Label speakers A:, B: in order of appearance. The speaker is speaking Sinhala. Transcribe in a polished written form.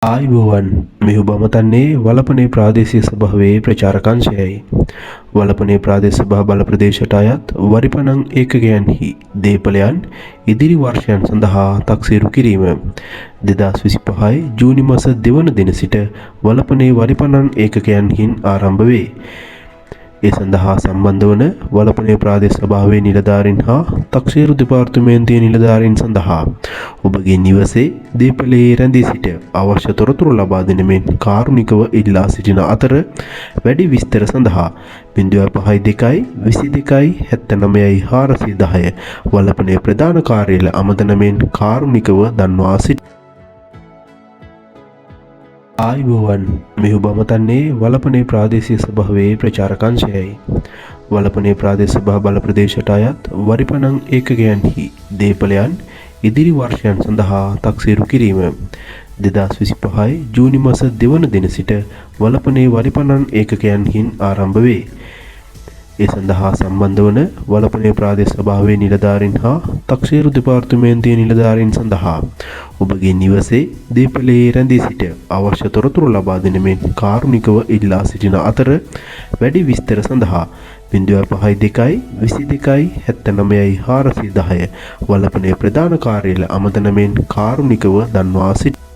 A: ආයුබෝවන් මේ ඔබ අමතන්නේ වලපනේ ප්‍රාදේශීය සභාවේ ප්‍රචාරකාංශයයි. වලපනේ ප්‍රාදේශ සභා බල ප්‍රදේශයට අයත් වරිපණන් ඒකකයන්හි දේපලයන් ඉදිරි වර්ෂයන් සඳහා තක්සේරු කිරීම 2025 ජූනි මාස 2 වන දින සිට වලපනේ වරිපණන් ඒකකයන්හින් ආරම්භ වේ. ඒ සඳහා සම්බන්ධ වන වලපනේ ප්‍රාදේශ සභාවේ නිලධාරීන් හා තක්සේරු දෙපාර්තමේන්තුවේ නිලධාරීන් සඳහා ඔබගේ නිවසේ දීපලේ රැඳී සිට අවශ්‍ය තොරතුරු ලබා දෙන මෙන් කාරුණිකව ඉල්ලා සිටින අතර වැඩි විස්තර සඳහා 0522 22 79 410 වලපනේ ප්‍රධාන කාර්යාලය අමතන මෙන් කාරුණිකව දන්වා සිට ආයුබෝවන් මේ ඔබ අමතන්නේ වලපනේ ප්‍රාදේශීය සභාවේ ප්‍රචාරකාංශයයි. වලපනේ ප්‍රාදේශ සභා බල ප්‍රදේශයට අයත් වරිපණන් ඒකකයන්හි දේපලයන් ඉදිරි වර්ෂයන් සඳහා තක්සේරු කිරීම 2025 ජූනි මාස 2 වන දින සිට වලපනේ වරිපණන් ඒකකයන්හින් ආරම්භ වේ. ඒ සඳහා සම්බන්ධ වන වලපනේ ප්‍රාදේශ සභාවේ නිලධාරීන් හා තක්සේරු දෙපාර්තමේන්තුවේ නිලධාරීන් සඳහා ඔබගේ නිවසේ දීපලේ රැඳී සිට අවශ්‍ය තොරතුරු ලබා දෙන මෙන් කාරුණිකව ඉල්ලා සිටින අතර වැඩි විස්තර සඳහා 0522 22 79 410 වලපනේ ප්‍රධාන කාර්යාලය අමතන මෙන් කාරුණිකව දන්වා සිට